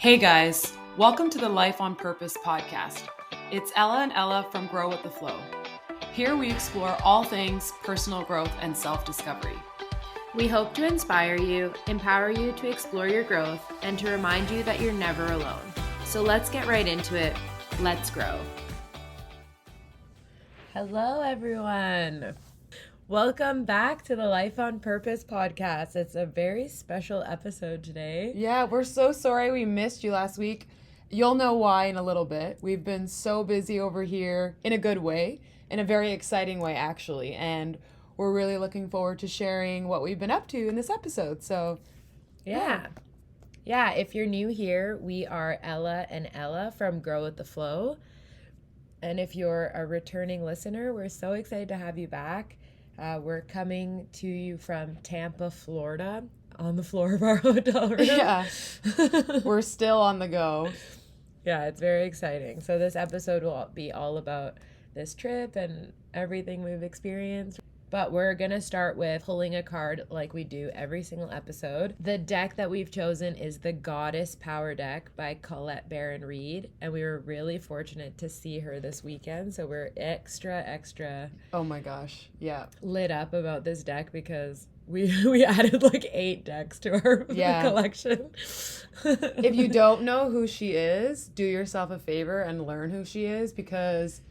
Hey guys, welcome to the Life on Purpose podcast. It's Ella and Ella from Grow with the Flow. Here we explore all things personal growth and self-discovery. We hope to inspire you, empower you to explore your growth, and to remind you that you're never alone. So let's get right into it. Let's grow. Hello, everyone. Welcome back to the Life on Purpose podcast. It's a very special episode today. Yeah, we're so sorry we missed you last week. You'll know why in a little bit. We've been so busy over here in a good way, in a very exciting way, actually. And we're really looking forward to sharing what we've been up to in this episode. So, Yeah, if you're new here, we are Ella and Ella from Grow with the Flow. And if you're a returning listener, we're so excited to have you back. We're coming to you from Tampa, Florida, on the floor of our hotel room. yeah, we're still on the go. Yeah, it's very exciting. So this episode will be all about this trip and everything we've experienced. But we're going to start with pulling a card like we do every single episode. The deck that we've chosen is the Goddess Power Deck by Colette Baron Reed. And we were really fortunate to see her this weekend. So we're extra Oh my gosh, yeah. lit up about this deck because we added like 8 decks to our collection. If you don't know who she is, do yourself a favor and learn who she is because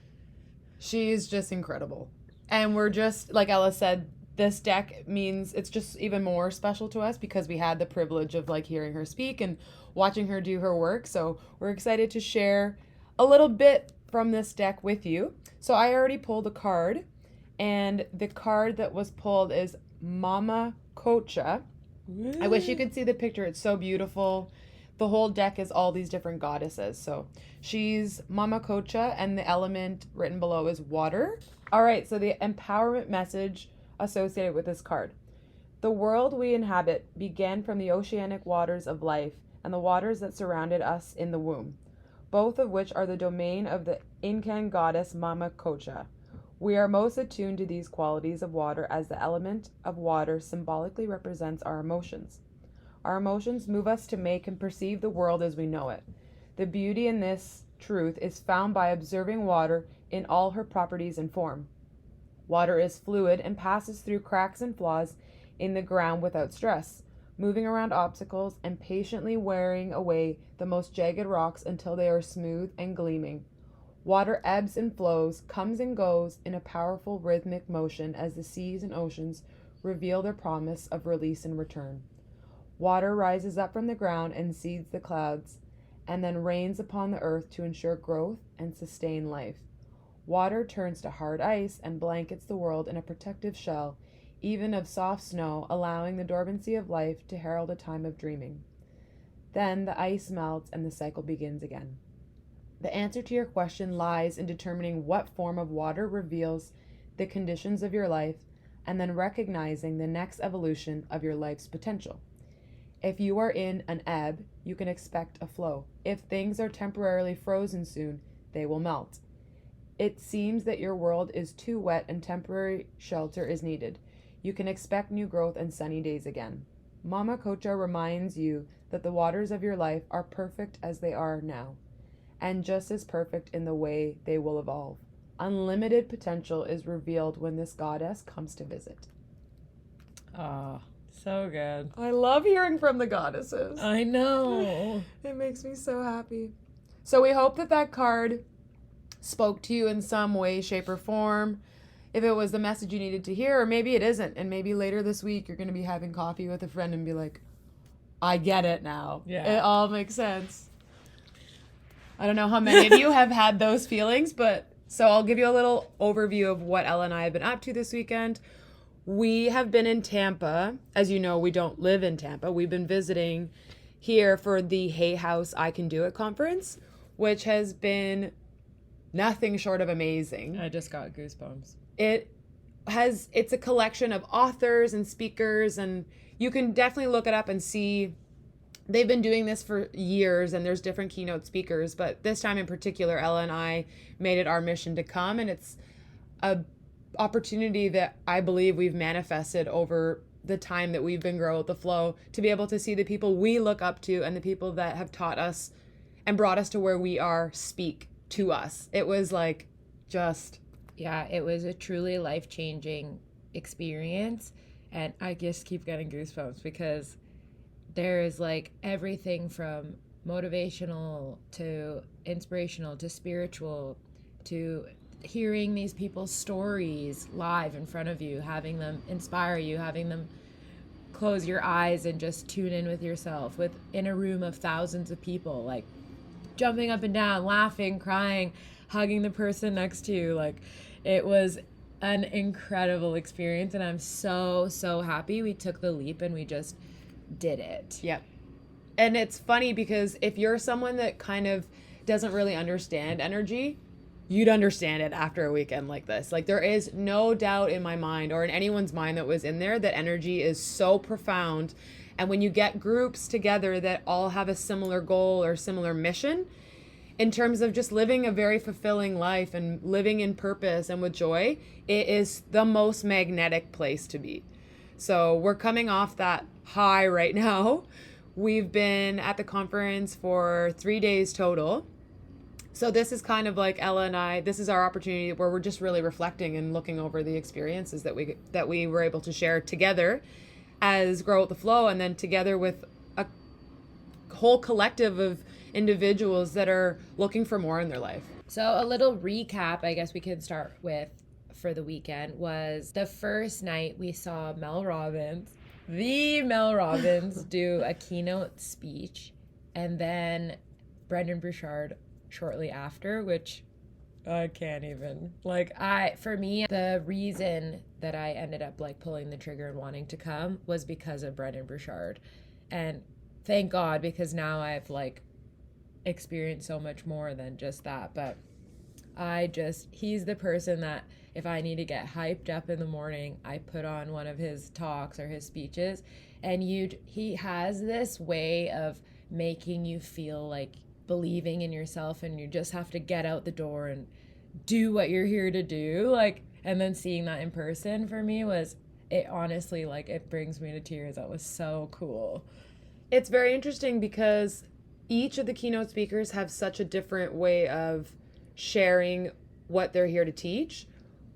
she's just incredible. And we're just, like Ella said, this deck means it's just even more special to us because we had the privilege of like hearing her speak and watching her do her work. So we're excited to share a little bit from this deck with you. So I already pulled a card, and the card that was pulled is Mama Kocha. I wish you could see the picture. It's so beautiful. The whole deck is all these different goddesses. So she's Mama Kocha, and the element written below is water. All right, so the empowerment message associated with this card. The world we inhabit began from the oceanic waters of life and the waters that surrounded us in the womb, both of which are the domain of the Incan goddess Mama Kocha. We are most attuned to these qualities of water as the element of water symbolically represents our emotions. Our emotions move us to make and perceive the world as we know it. The beauty in this truth is found by observing water in all her properties and form. Water is fluid and passes through cracks and flaws in the ground without stress, moving around obstacles and patiently wearing away the most jagged rocks until they are smooth and gleaming. Water ebbs and flows, comes and goes in a powerful rhythmic motion as the seas and oceans reveal their promise of release and return. Water rises up from the ground and seeds the clouds, and then rains upon the earth to ensure growth and sustain life. Water turns to hard ice and blankets the world in a protective shell, even of soft snow, allowing the dormancy of life to herald a time of dreaming. Then the ice melts and the cycle begins again. The answer to your question lies in determining what form of water reveals the conditions of your life and then recognizing the next evolution of your life's potential. If you are in an ebb, you can expect a flow. If things are temporarily frozen soon, they will melt. It seems that your world is too wet and temporary shelter is needed. You can expect new growth and sunny days again. Mama Kocha reminds you that the waters of your life are perfect as they are now, and just as perfect in the way they will evolve. Unlimited potential is revealed when this goddess comes to visit. So good. I love hearing from the goddesses. I know. It makes me so happy. So we hope that card spoke to you in some way, shape, or form. If it was the message you needed to hear, or maybe it isn't. And maybe later this week you're going to be having coffee with a friend and be like, I get it now. Yeah. It all makes sense. I don't know how many of you have had those feelings, but so I'll give you a little overview of what Ella and I have been up to this weekend. We have been in Tampa. As you know, we don't live in Tampa. We've been visiting here for the Hay House I Can Do It conference, which has been nothing short of amazing. I just got goosebumps. It's a collection of authors and speakers, and you can definitely look it up and see. They've been doing this for years, and there's different keynote speakers, but this time in particular, Ella and I made it our mission to come, and it's a opportunity that I believe we've manifested over the time that we've been Grow with the Flow, to be able to see the people we look up to and the people that have taught us and brought us to where we are speak to us. It was like just... Yeah, it was a truly life-changing experience. And I just keep getting goosebumps because there is like everything from motivational to inspirational to spiritual to hearing these people's stories live in front of you, having them inspire you, having them close your eyes and just tune in with yourself in a room of thousands of people, like jumping up and down, laughing, crying, hugging the person next to you. Like, it was an incredible experience, and I'm so happy we took the leap and we just did it. Yep. And it's funny because if you're someone that kind of doesn't really understand energy, you'd understand it after a weekend like this. Like, there is no doubt in my mind or in anyone's mind that was in there that energy is so profound. And when you get groups together that all have a similar goal or similar mission in terms of just living a very fulfilling life and living in purpose and with joy, it is the most magnetic place to be. So we're coming off that high right now. We've been at the conference for 3 days total. So this is kind of like Ella and I, this is our opportunity where we're just really reflecting and looking over the experiences that we were able to share together as Grow with the Flow, and then together with a whole collective of individuals that are looking for more in their life. So a little recap, I guess we can start with for the weekend, was the first night we saw Mel Robbins do a keynote speech, and then Brendon Burchard shortly after, which I can't even, for me, the reason that I ended up pulling the trigger and wanting to come was because of Brendon Burchard. And thank God, because now I've experienced so much more than just that. But he's the person that if I need to get hyped up in the morning, I put on one of his talks or his speeches, and he has this way of making you feel like believing in yourself, and you just have to get out the door and do what you're here to do. And then seeing that in person for me it honestly, it brings me to tears. That was so cool. It's very interesting because each of the keynote speakers have such a different way of sharing what they're here to teach.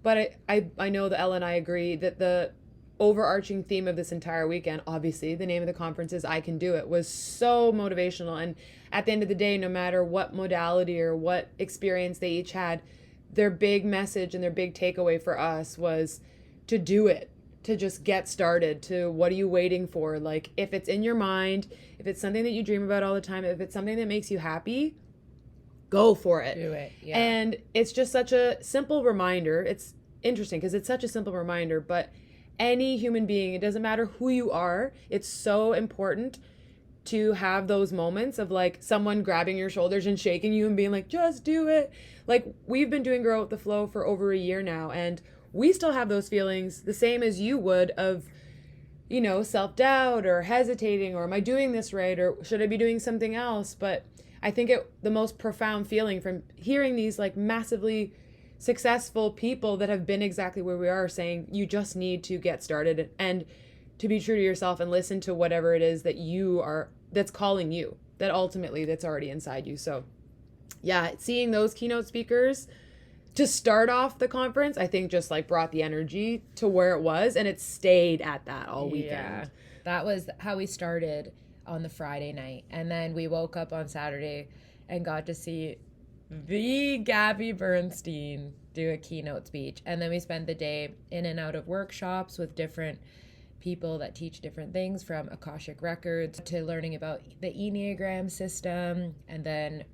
But I know that Ella and I agree that the overarching theme of this entire weekend, obviously the name of the conference is I Can Do It, was so motivational. And at the end of the day, no matter what modality or what experience they each had, their big message and their big takeaway for us was to do it, to just get started, to what are you waiting for? If it's in your mind, if it's something that you dream about all the time, if it's something that makes you happy, go for it. Do it, yeah. And it's just such a simple reminder. It's interesting because it's such a simple reminder, but any human being, it doesn't matter who you are, it's so important to have those moments of someone grabbing your shoulders and shaking you and being like, just do it. We've been doing Grow with the Flow for over a year now, and we still have those feelings the same as you would of, self-doubt or hesitating, or am I doing this right, or should I be doing something else? But I think the most profound feeling from hearing these massively successful people that have been exactly where we are saying you just need to get started and to be true to yourself and listen to whatever it is that that's calling you, that ultimately that's already inside you. So yeah, seeing those keynote speakers to start off the conference, I think just brought the energy to where it was, and it stayed at that all weekend. Yeah, that was how we started on the Friday night, and then we woke up on Saturday and got to see the Gabby Bernstein do a keynote speech, and then we spent the day in and out of workshops with different people that teach different things, from Akashic Records to learning about the Enneagram system. And then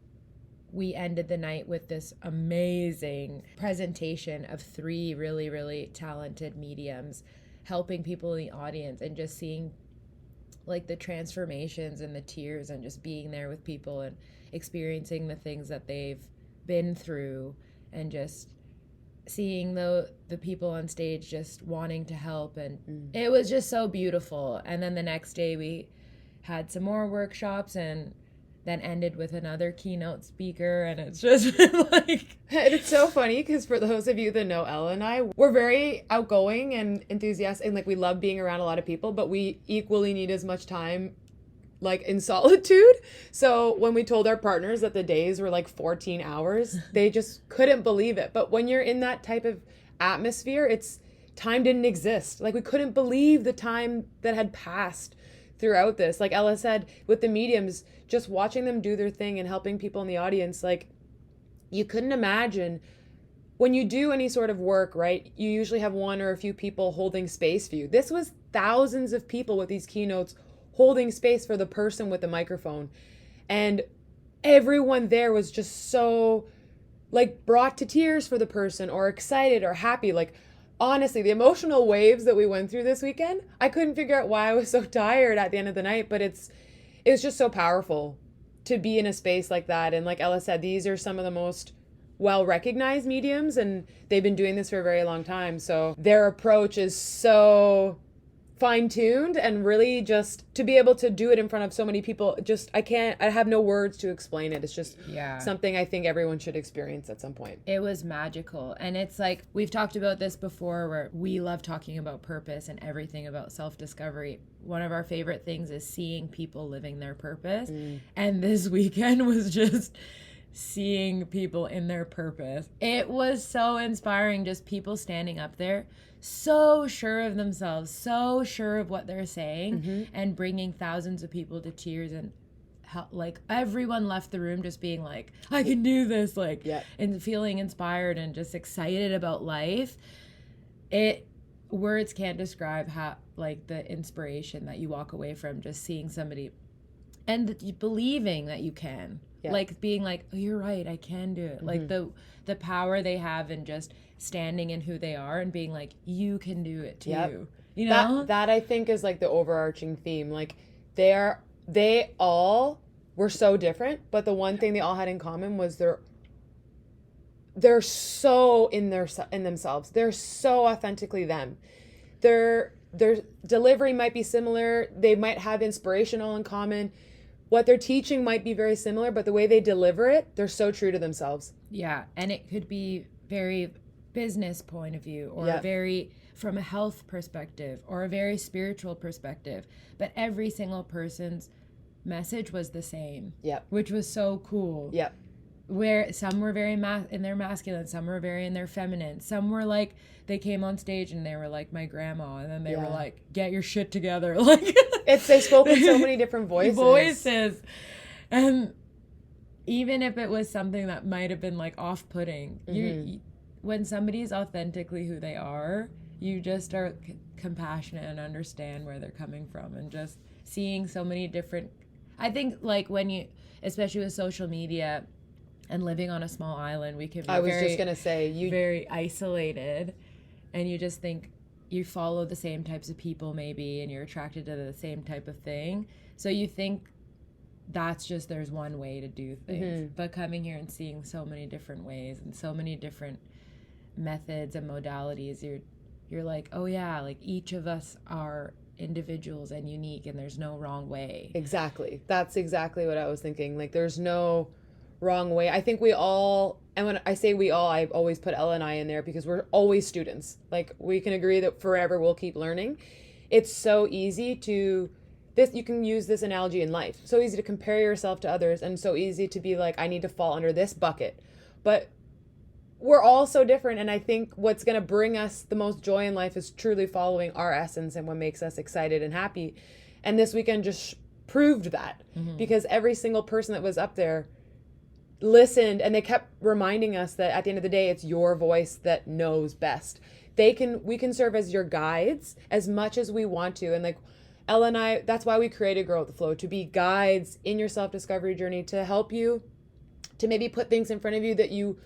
we ended the night with this amazing presentation of 3 really, really talented mediums helping people in the audience, and just seeing the transformations and the tears and just being there with people and experiencing the things that they've been through, and just seeing the people on stage just wanting to help. And it was just so beautiful. And then the next day we had some more workshops, and then ended with another keynote speaker, and it's just like... And it's so funny because for those of you that know Ella and I, we're very outgoing and enthusiastic, and like we love being around a lot of people, but we equally need as much time like in solitude. So when we told our partners that the days were like 14 hours, they just couldn't believe it. But when you're in that type of atmosphere, time didn't exist. Like we couldn't believe the time that had passed throughout this. Like Ella said, with the mediums, just watching them do their thing and helping people in the audience, like you couldn't imagine when you do any sort of work, right? You usually have one or a few people holding space for you. This was thousands of people with these keynotes holding space for the person with the microphone. And everyone there was just so like brought to tears for the person or excited or happy. Like honestly, the emotional waves that we went through this weekend, I couldn't figure out why I was so tired at the end of the night, but it was just so powerful to be in a space like that. And like Ella said, these are some of the most well-recognized mediums, and they've been doing this for a very long time. So their approach is so fine-tuned, and really just to be able to do it in front of so many people, I have no words to explain it. It's just something I think everyone should experience at some point. It was magical. And it's like, we've talked about this before, where we love talking about purpose and everything about self-discovery. One of our favorite things is seeing people living their purpose. And this weekend was just seeing people in their purpose. It was so inspiring, just people standing up there so sure of themselves, so sure of what they're saying, and bringing thousands of people to tears. And like everyone left the room just being like, I can do this, like, and feeling inspired and just excited about life. Words can't describe how, like, the inspiration that you walk away from just seeing somebody and believing that you can. Like being like, oh, you're right, I can do it. Like the power they have in just standing in who they are and being like, you can do it too. You know? That I think is like the overarching theme. Like they all were so different, but the one thing they all had in common was they're so in themselves. They're so authentically them. Their delivery might be similar. They might have inspiration all in common. What they're teaching might be very similar, but the way they deliver it, they're so true to themselves. Yeah, and it could be very business point of view, or very from a health perspective, or a very spiritual perspective. But every single person's message was the same. Which was so cool. Where some were very in their masculine, some were very in their feminine, some were like, they came on stage and they were like my grandma, and then they were like, get your shit together. Like they spoke in so many different voices. And even if it was something that might have been like off-putting, when somebody's authentically who they are, you just are compassionate and understand where they're coming from. And just seeing so many different, I think like when you, especially with social media and living on a small island, we can be very isolated, and you just think you follow the same types of people maybe, and you're attracted to the same type of thing. So you think that's just, there's one way to do things. But coming here and seeing so many different ways and so many different methods and modalities, you're like, oh yeah, like each of us are individuals and unique, and there's no wrong way. Exactly. That's exactly what I was thinking. Like there's no wrong way. I think we all, and when I say we all, I always put Ella and I in there because we're always students. Like we can agree that forever we'll keep learning. It's so easy to, you can use this analogy in life. So easy to compare yourself to others, and so easy to be like, I need to fall under this bucket. But we're all so different, and I think what's going to bring us the most joy in life is truly following our essence and what makes us excited and happy. And this weekend just proved that, because every single person that was up there listened, and they kept reminding us that at the end of the day, it's your voice that knows best. We can serve as your guides as much as we want to. And like Ella and I, that's why we created Grow with the Flow, to be guides in your self-discovery journey, to help you, to maybe put things in front of you that you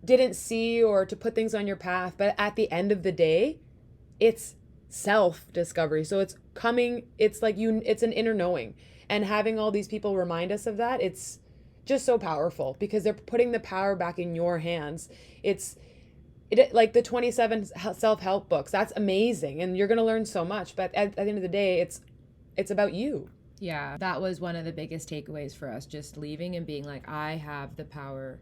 didn't see, or to put things on your path. But at the end of the day, it's self-discovery. So it's like it's an inner knowing. And having all these people remind us of that, it's just so powerful, because they're putting the power back in your hands. It's like the 27 self-help books. That's amazing, and you're going to learn so much. But at the end of the day, it's about you. Yeah, that was one of the biggest takeaways for us, just leaving and being like, I have the power.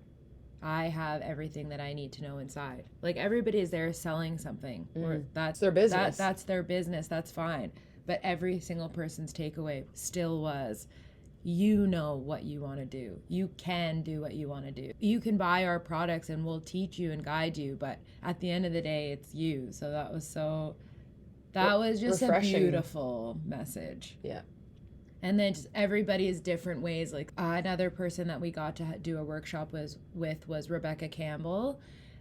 I have everything that I need to know inside. Like, everybody is there selling something. Or that's their business. That's their business. That's fine. But every single person's takeaway still was, you know what you want to do. You can do what you want to do. You can buy our products and we'll teach you and guide you. But at the end of the day, it's you. So that was just refreshing. A beautiful message. Yeah. And then just everybody's different ways. Like, another person that we got to do a workshop was Rebecca Campbell.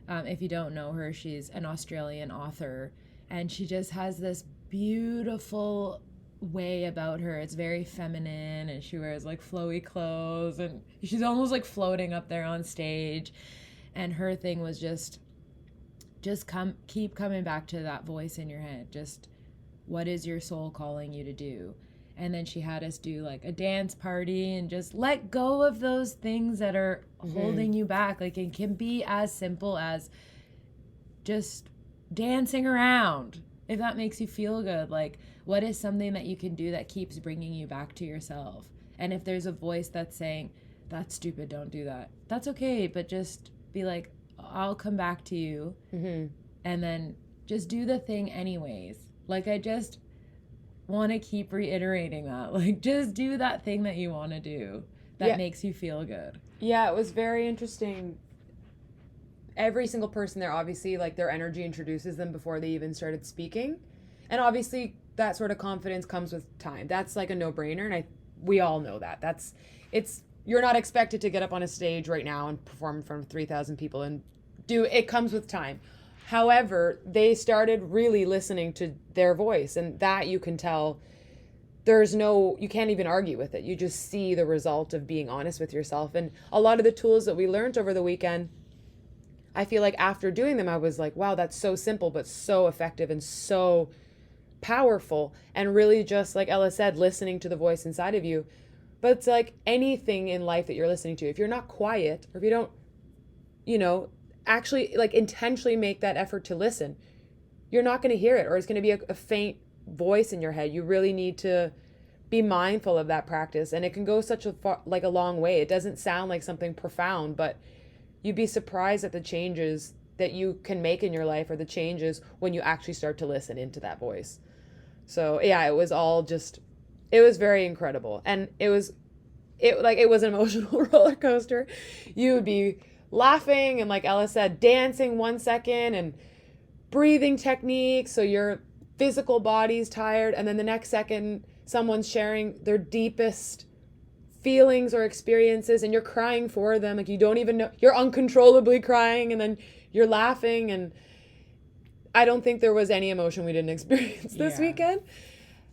If you don't know her, she's an Australian author, and she just has this beautiful way about her. It's very feminine, and she wears like flowy clothes, and she's almost like floating up there on stage. And her thing was just keep coming back to that voice in your head. Just, what is your soul calling you to do? And then she had us do like a dance party and just let go of those things that are holding you back. Like, it can be as simple as just dancing around, if that makes you feel good. Like, what is something that you can do that keeps bringing you back to yourself? And if there's a voice that's saying, that's stupid, don't do that, that's okay. But just be like, I'll come back to you. And then just do the thing anyways. Like, I just want to keep reiterating that. Like, just do that thing that you want to do that makes you feel good. Yeah, it was very interesting. Every single person there, obviously, like, their energy introduces them before they even started speaking. And obviously that sort of confidence comes with time. That's like a no-brainer, and we all know that. You're not expected to get up on a stage right now and perform in front of 3,000 people and it comes with time. However, they started really listening to their voice, and that you can tell you can't even argue with it. You just see the result of being honest with yourself. And a lot of the tools that we learned over the weekend, I feel like after doing them, I was like, wow, that's so simple, but so effective and so powerful. And really, just like Ella said, listening to the voice inside of you. But it's like anything in life that you're listening to, if you're not quiet, or if you don't, actually like intentionally make that effort to listen, you're not going to hear it, or it's going to be a faint voice in your head. You really need to be mindful of that practice, and it can go such a long way. It doesn't sound like something profound, but you'd be surprised at the changes that you can make in your life, or the changes when you actually start to listen into that voice. So yeah, it was very incredible, and it was an emotional roller coaster. You would be laughing and, like Ella said, dancing 1 second and breathing techniques so your physical body's tired, and then the next second someone's sharing their deepest feelings or experiences and you're crying for them. Like, you don't even know, you're uncontrollably crying, and then you're laughing. And I don't think there was any emotion we didn't experience this weekend.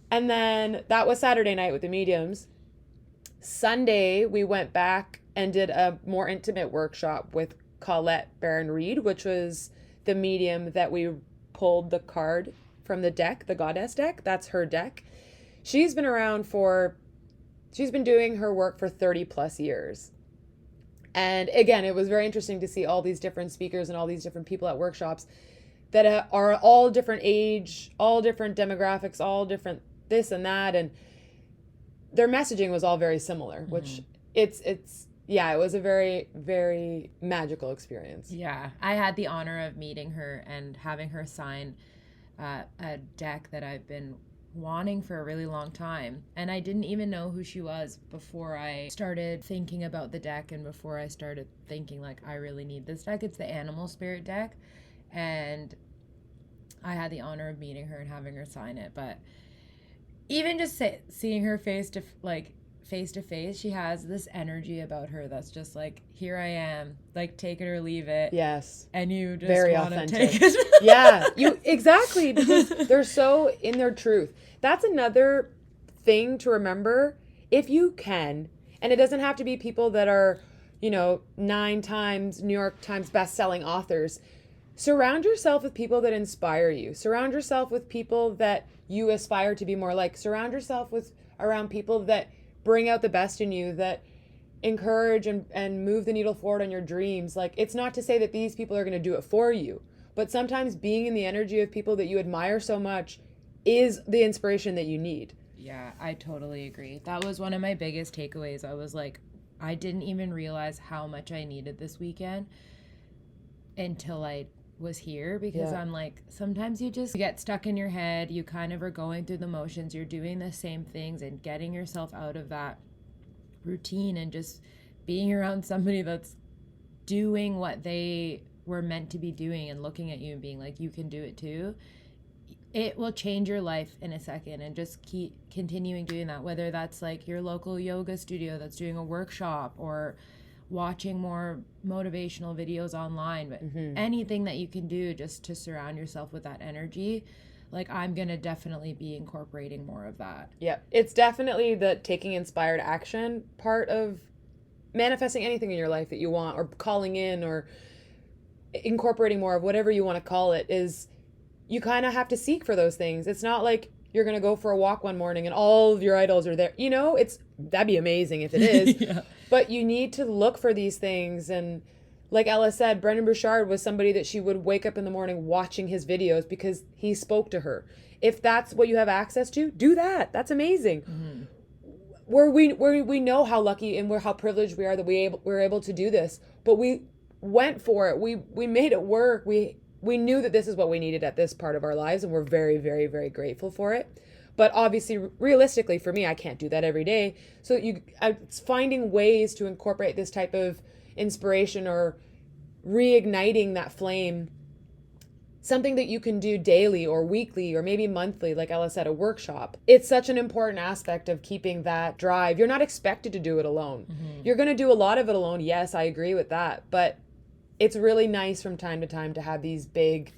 And then that was Saturday night with the mediums. Sunday we went back and did a more intimate workshop with Colette Barron-Reed, which was the medium that we pulled the card from the deck, the Goddess deck. That's her deck. She's been doing her work for 30 plus years. And again, it was very interesting to see all these different speakers and all these different people at workshops that are all different age, all different demographics, all different this and that. And their messaging was all very similar, which it was a very, very magical experience. Yeah. I had the honor of meeting her and having her sign a deck that I've been wanting for a really long time. And I didn't even know who she was before I started thinking about the deck, and before I started thinking, like, I really need this deck. It's the Animal Spirit deck. And I had the honor of meeting her and having her sign it. But even just seeing her face to face, she has this energy about her that's just like, here I am, like, take it or leave it. Yes. And you just very want to authentic. take it. Yeah, exactly, because they're so in their truth. That's another thing to remember, if you can, and it doesn't have to be people that are, 9 times New York Times best-selling authors. Surround yourself with people that inspire you. Surround yourself with people that you aspire to be more like. Surround yourself around people that bring out the best in you, that encourage and move the needle forward on your dreams. Like, it's not to say that these people are going to do it for you, but sometimes being in the energy of people that you admire so much is the inspiration that you need. Yeah, I totally agree. That was one of my biggest takeaways. I was like, I didn't even realize how much I needed this weekend until I was here, because I'm like, sometimes you just get stuck in your head. You kind of are going through the motions. You're doing the same things and getting yourself out of that routine and just being around somebody that's doing what they were meant to be doing and looking at you and being like, you can do it too. It will change your life in a second, and just keep continuing doing that, whether that's like your local yoga studio that's doing a workshop or watching more motivational videos online, but anything that you can do just to surround yourself with that energy. Like, I'm going to definitely be incorporating more of that. Yeah, it's definitely the taking inspired action part of manifesting anything in your life that you want, or calling in, or incorporating more of whatever you want to call it. Is you kind of have to seek for those things. It's not like you're going to go for a walk one morning and all of your idols are there. You know, that'd be amazing if it is. Yeah. But you need to look for these things. And like Ella said, Brendan Burchard was somebody that she would wake up in the morning watching his videos because he spoke to her. If that's what you have access to, do that. That's amazing. Where we know how lucky and how privileged we are that we're able to do this, but we went for it. We made it work. We knew that this is what we needed at this part of our lives, and we're very, very, very grateful for it. But obviously, realistically, for me, I can't do that every day. So it's finding ways to incorporate this type of inspiration or reigniting that flame. Something that you can do daily or weekly or maybe monthly, like Ella said, a workshop. It's such an important aspect of keeping that drive. You're not expected to do it alone. You're going to do a lot of it alone. Yes, I agree with that. But it's really nice from time to time to have these big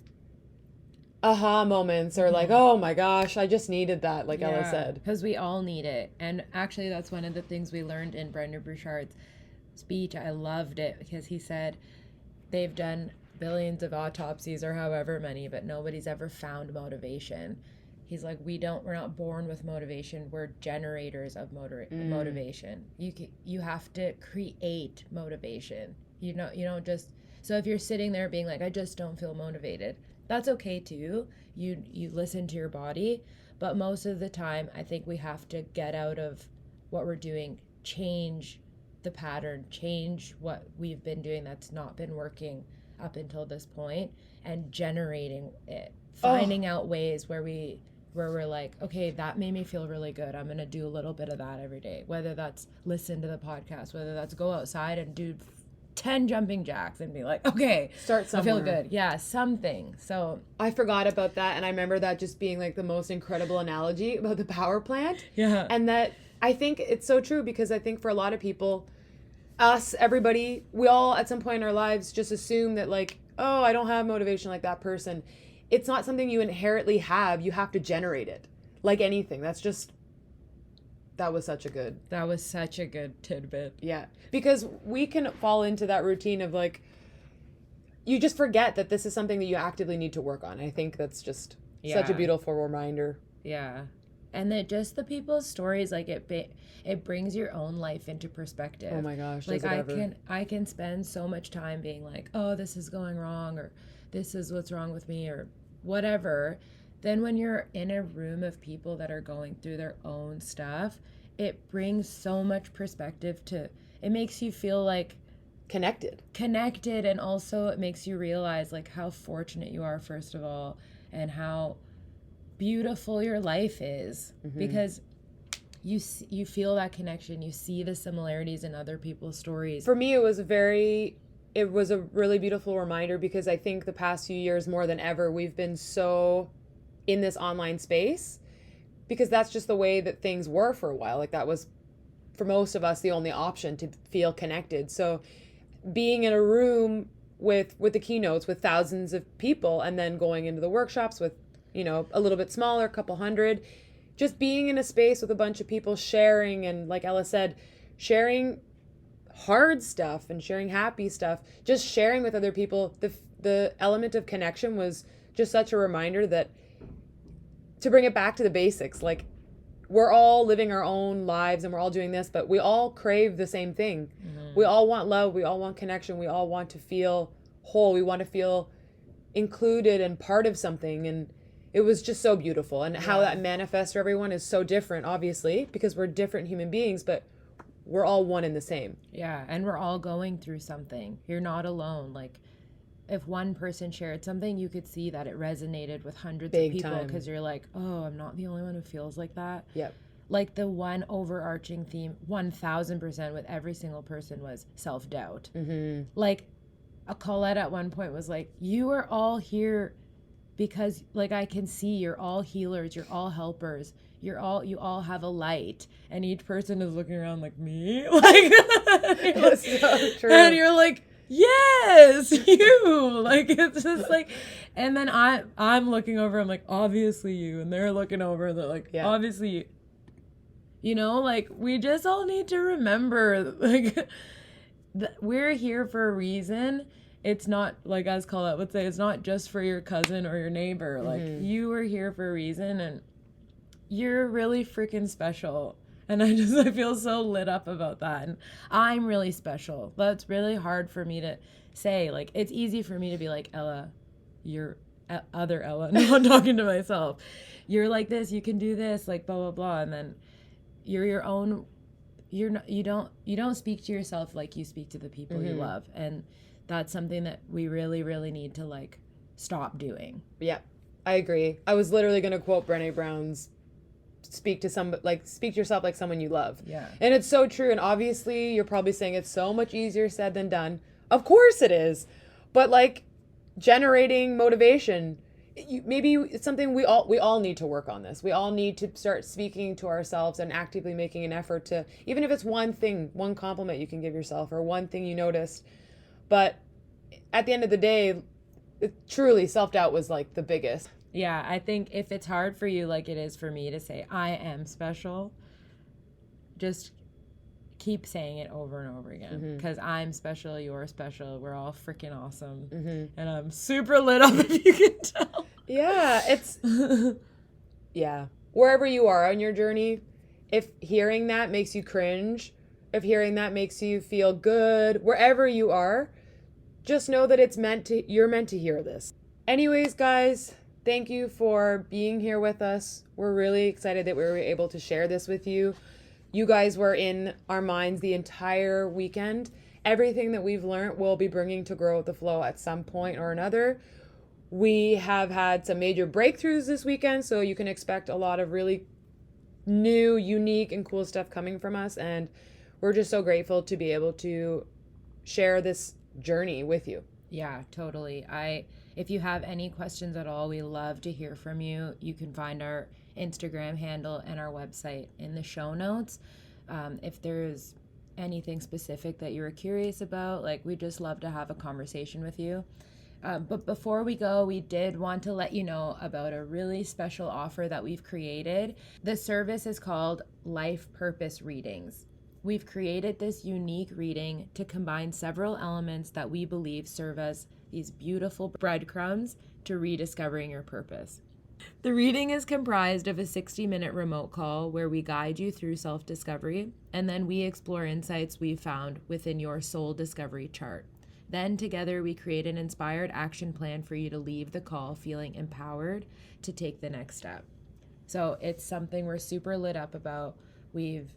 aha moments, or like, oh my gosh, I just needed that, like Ella said. Because we all need it. And actually, that's one of the things we learned in Brendan Burchard's speech. I loved it because he said they've done billions of autopsies or however many, but nobody's ever found motivation. He's like, we're not born with motivation. We're generators of motivation. You have to create motivation. You don't just, so if you're sitting there being like, I just don't feel motivated, that's okay too. You listen to your body, but most of the time I think we have to get out of what we're doing, change the pattern, change what we've been doing that's not been working up until this point, and generating it, finding out ways where we're like, okay, that made me feel really good. I'm going to do a little bit of that every day, whether that's listen to the podcast, whether that's go outside and do 10 jumping jacks and be like, okay, start somewhere. I feel good. Yeah, something. So I forgot about that, and I remember that just being like the most incredible analogy about the power plant. Yeah. And that I think it's so true, because I think for a lot of people, us, everybody, we all at some point in our lives just assume that like, oh, I don't have motivation like that person. It's not something you inherently have. You have to generate it. Like anything. That was such a good tidbit. Yeah. Because we can fall into that routine of like, you just forget that this is something that you actively need to work on. I think that's just such a beautiful reminder. Yeah. And that just the people's stories, like it brings your own life into perspective. Oh my gosh. Like I can spend so much time being like, oh, this is going wrong, or this is what's wrong with me, or whatever. Then when you're in a room of people that are going through their own stuff, it brings so much perspective it makes you feel like connected, and also it makes you realize like how fortunate you are, first of all, and how beautiful your life is, because you feel that connection, you see the similarities in other people's stories. For me, it was a really beautiful reminder, because I think the past few years more than ever, we've been so in this online space, because that's just the way that things were for a while. Like that was, for most of us, the only option to feel connected. So being in a room with the keynotes with thousands of people, and then going into the workshops with, a little bit smaller, a couple hundred, just being in a space with a bunch of people sharing, and like Ella said, sharing hard stuff and sharing happy stuff, just sharing with other people. The element of connection was just such a reminder that, to bring it back to the basics, like we're all living our own lives and we're all doing this, but we all crave the same thing. We all want love. We all want connection. We all want to feel whole. We want to feel included and part of something. And it was just so beautiful. And how that manifests for everyone is so different, obviously, because we're different human beings, but we're all one and the same. Yeah, and we're all going through something. You're not alone. Like, if one person shared something, you could see that it resonated with hundreds of people, because you're like, oh, I'm not the only one who feels like that. Yep. Like, the one overarching theme, 1000% with every single person, was self-doubt. Like, a Colette at one point was like, you are all here because, like, I can see you're all healers, you're all helpers, you all have a light, and each person is looking around like, me? Like, It's so true. And you're like, yes, you. Like, it's just like, and then I'm looking over, I'm like, obviously you, and they're looking over, and they're like, obviously you. You know, like, we just all need to remember, like, we're here for a reason. It's not, like, as Colette would say, it's not just for your cousin or your neighbor. Like, you are here for a reason, and you're really freaking special. And I feel so lit up about that. And I'm really special. That's really hard for me to say. Like, it's easy for me to be like, Ella, you're other Ella. No, I'm talking to myself. You're like this, you can do this, like, blah, blah, blah. And then you're your own, you don't speak to yourself like you speak to the people you love. And that's something that we really, really need to, like, stop doing. Yeah, I agree. I was literally going to quote Brené Brown's speak to yourself like someone you love. Yeah. And it's so true. And obviously you're probably saying it's so much easier said than done. Of course it is. But, like, generating motivation, maybe it's something we all need to work on this. We all need to start speaking to ourselves and actively making an effort to, even if it's one thing, one compliment you can give yourself or one thing you noticed. But at the end of the day, truly self-doubt was, like, the biggest. Yeah, I think if it's hard for you, like it is for me, to say, I am special, just keep saying it over and over again. Because I'm special, you're special, we're all freaking awesome. And I'm super lit up, if you can tell. Yeah, it's... yeah. Wherever you are on your journey, if hearing that makes you cringe, if hearing that makes you feel good, wherever you are, just know that you're meant to hear this. Anyways, guys, thank you for being here with us. We're really excited that we were able to share this with you. You guys were in our minds the entire weekend. Everything that we've learned we'll be bringing to Grow with the Flow at some point or another. We have had some major breakthroughs this weekend, so you can expect a lot of really new, unique, and cool stuff coming from us. And we're just so grateful to be able to share this journey with you. Yeah, totally. If you have any questions at all, we love to hear from you. You can find our Instagram handle and our website in the show notes. If there's anything specific that you're curious about, like, we just love to have a conversation with you. But before we go, we did want to let you know about a really special offer that we've created. The service is called Life Purpose Readings. We've created this unique reading to combine several elements that we believe serve as these beautiful breadcrumbs to rediscovering your purpose. The reading is comprised of a 60-minute remote call where we guide you through self-discovery, and then we explore insights we've found within your soul discovery chart. Then together we create an inspired action plan for you to leave the call feeling empowered to take the next step. So it's something we're super lit up about. We've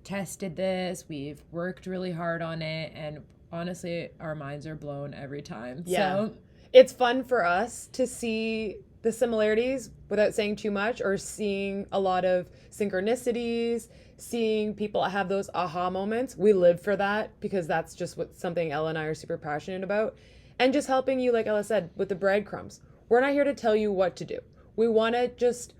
tested this, we've worked really hard on it, and honestly, our minds are blown every time. Yeah. So it's fun for us to see the similarities without saying too much, or seeing a lot of synchronicities, seeing people have those aha moments. We live for that because that's just something Ella and I are super passionate about. And just helping you, like Ella said, with the breadcrumbs. We're not here to tell you what to do. We want to just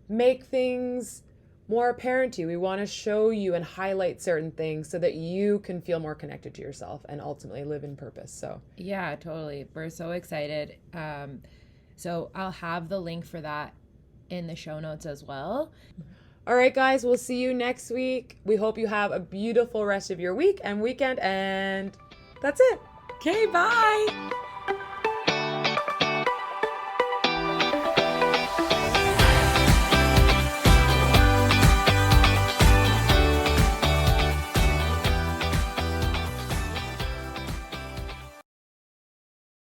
make things more apparent to you. We want to show you and highlight certain things so that you can feel more connected to yourself and ultimately live in purpose. So yeah, totally. We're so excited. So I'll have the link for that in the show notes as well. All right, guys, we'll see you next week. We hope you have a beautiful rest of your week and weekend, and that's it. Okay, bye.